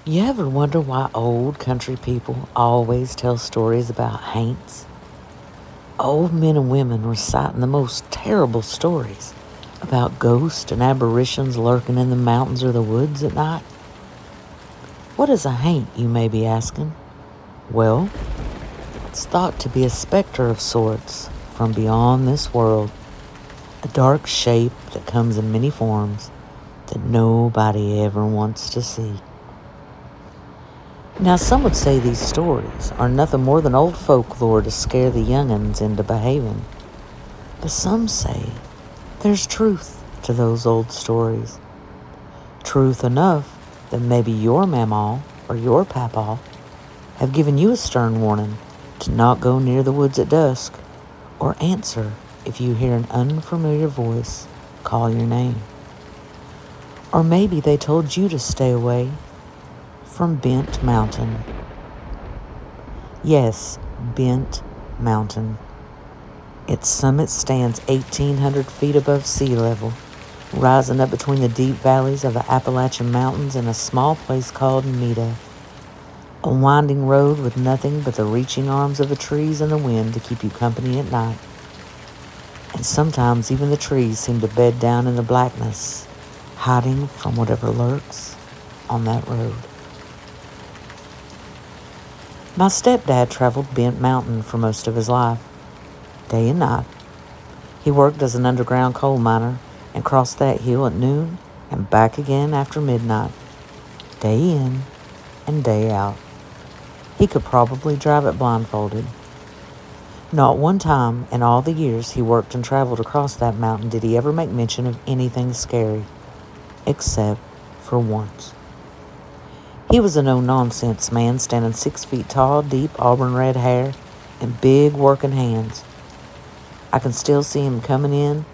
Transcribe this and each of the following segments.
You ever wonder why old country people always tell stories about haints? Old men and women reciting the most terrible stories about ghosts and apparitions lurking in the mountains or the woods at night. What is a haint, you may be asking? Well, it's thought to be a specter of sorts from beyond this world, a dark shape that comes in many forms that nobody ever wants to see. Now, some would say these stories are nothing more than old folklore to scare the young'uns into behaving. But some say there's truth to those old stories. Truth enough that maybe your mamaw or your papaw have given you a stern warning to not go near the woods at dusk or answer if you hear an unfamiliar voice call your name. Or maybe they told you to stay away from Bent Mountain. Yes, Bent Mountain. Its summit stands 1,800 feet above sea level, rising up between the deep valleys of the Appalachian Mountains in a small place called Nita. A winding road with nothing but the reaching arms of the trees and the wind to keep you company at night. And sometimes even the trees seem to bed down in the blackness, hiding from whatever lurks on that road. My stepdad traveled Bent Mountain for most of his life, day and night. He worked as an underground coal miner and crossed that hill at noon and back again after midnight, day in and day out. He could probably drive it blindfolded. Not one time in all the years he worked and traveled across that mountain did he ever make mention of anything scary, except for once. He was a no-nonsense man, standing 6 feet tall, deep auburn red hair, and big working hands. I can still see him coming in,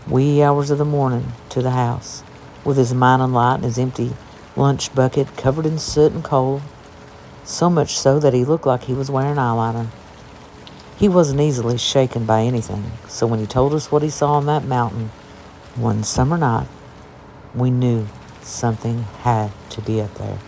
wee hours of the morning, to the house, with his mining light and his empty lunch bucket covered in soot and coal, so much so that he looked like he was wearing eyeliner. He wasn't easily shaken by anything, so when he told us what he saw on that mountain one summer night, we knew something had to be up there.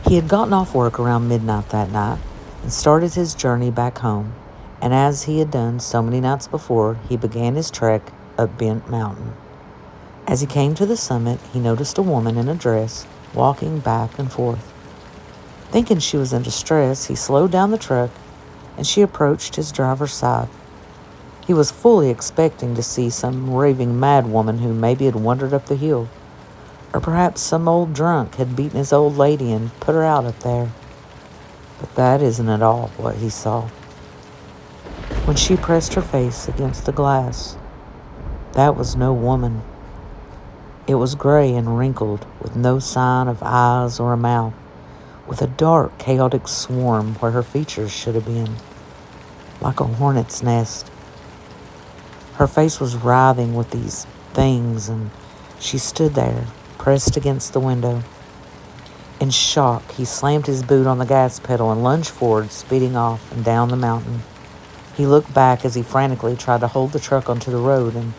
He had gotten off work around midnight that night and started his journey back home, and as he had done so many nights before, he began his trek up Bent Mountain. As he came to the summit, he noticed a woman in a dress walking back and forth. Thinking she was in distress, he slowed down the truck and she approached his driver's side. He was fully expecting to see some raving mad woman who maybe had wandered up the hill. Or perhaps some old drunk had beaten his old lady and put her out up there. But that isn't at all what he saw. When she pressed her face against the glass, that was no woman. It was gray and wrinkled, with no sign of eyes or a mouth, with a dark, chaotic swarm where her features should have been, like a hornet's nest. Her face was writhing with these things, and she stood there, pressed against the window. In shock, he slammed his boot on the gas pedal and lunged forward, speeding off and down the mountain. He looked back as he frantically tried to hold the truck onto the road, and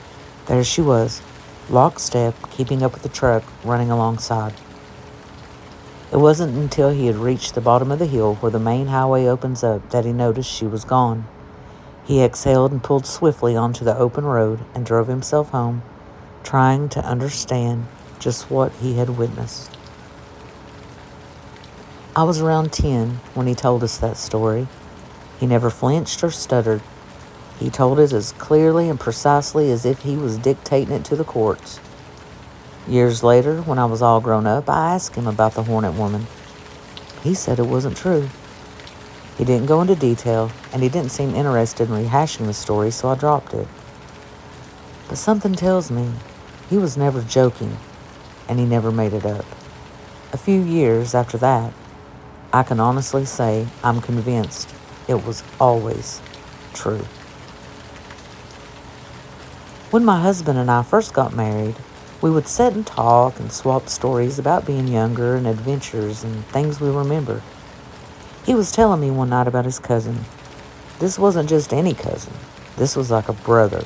there she was, lockstep, keeping up with the truck, running alongside. It wasn't until he had reached the bottom of the hill where the main highway opens up that he noticed she was gone. He exhaled and pulled swiftly onto the open road and drove himself home, trying to understand just what he had witnessed. I was around 10 when he told us that story. He never flinched or stuttered. He told it as clearly and precisely as if he was dictating it to the courts. Years later, when I was all grown up, I asked him about the Hornet Woman. He said it wasn't true. He didn't go into detail, and he didn't seem interested in rehashing the story, so I dropped it. But something tells me he was never joking, and he never made it up. A few years after that, I can honestly say I'm convinced it was always true. When my husband and I first got married, we would sit and talk and swap stories about being younger and adventures and things we remembered. He was telling me one night about his cousin. This wasn't just any cousin. This was like a brother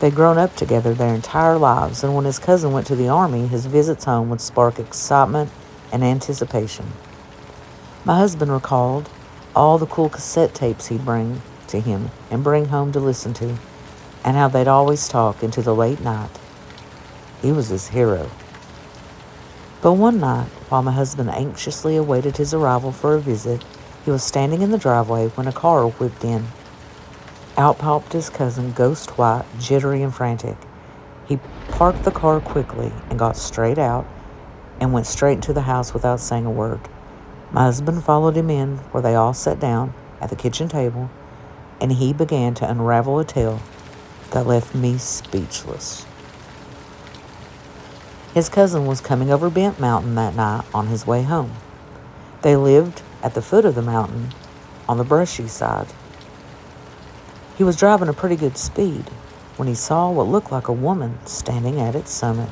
They'd grown up together their entire lives, and when his cousin went to the army, his visits home would spark excitement and anticipation. My husband recalled all the cool cassette tapes he'd bring to him and bring home to listen to, and how they'd always talk into the late night. He was his hero. But one night, while my husband anxiously awaited his arrival for a visit, he was standing in the driveway when a car whipped in. Out popped his cousin, ghost white, jittery and frantic. He parked the car quickly and got straight out and went straight into the house without saying a word. My husband followed him in, where they all sat down at the kitchen table, and he began to unravel a tale that left me speechless. His cousin was coming over Bent Mountain that night on his way home. They lived at the foot of the mountain on the brushy side. He was driving a pretty good speed when he saw what looked like a woman standing at its summit.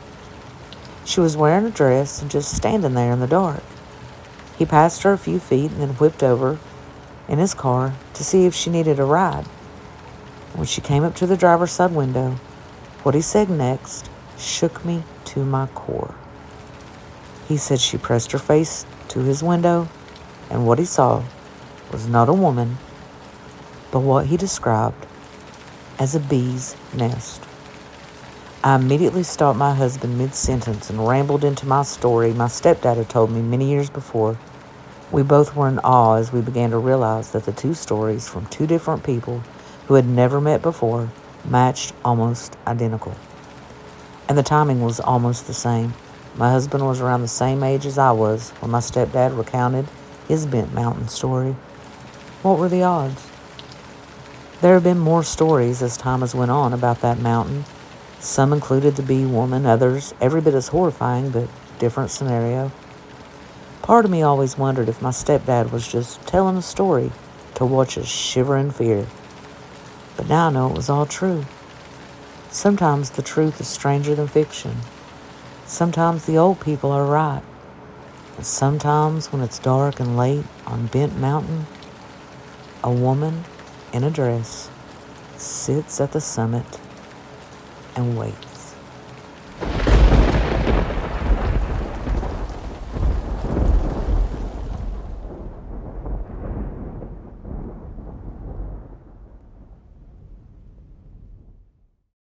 She was wearing a dress and just standing there in the dark. He passed her a few feet and then whipped over in his car to see if she needed a ride. When she came up to the driver's side window, what he said next shook me to my core. He said she pressed her face to his window, and what he saw was not a woman, but what he described as a bee's nest. I immediately stopped my husband mid-sentence and rambled into my story my stepdad had told me many years before. We both were in awe as we began to realize that the two stories from two different people who had never met before matched almost identical. And the timing was almost the same. My husband was around the same age as I was when my stepdad recounted his Bent Mountain story. What were the odds? There have been more stories as time has went on about that mountain. Some included the bee woman, others every bit as horrifying, but different scenario. Part of me always wondered if my stepdad was just telling a story to watch us shiver in fear. But now I know it was all true. Sometimes the truth is stranger than fiction. Sometimes the old people are right. And sometimes when it's dark and late on Bent Mountain, a woman in a dress sits at the summit and waits.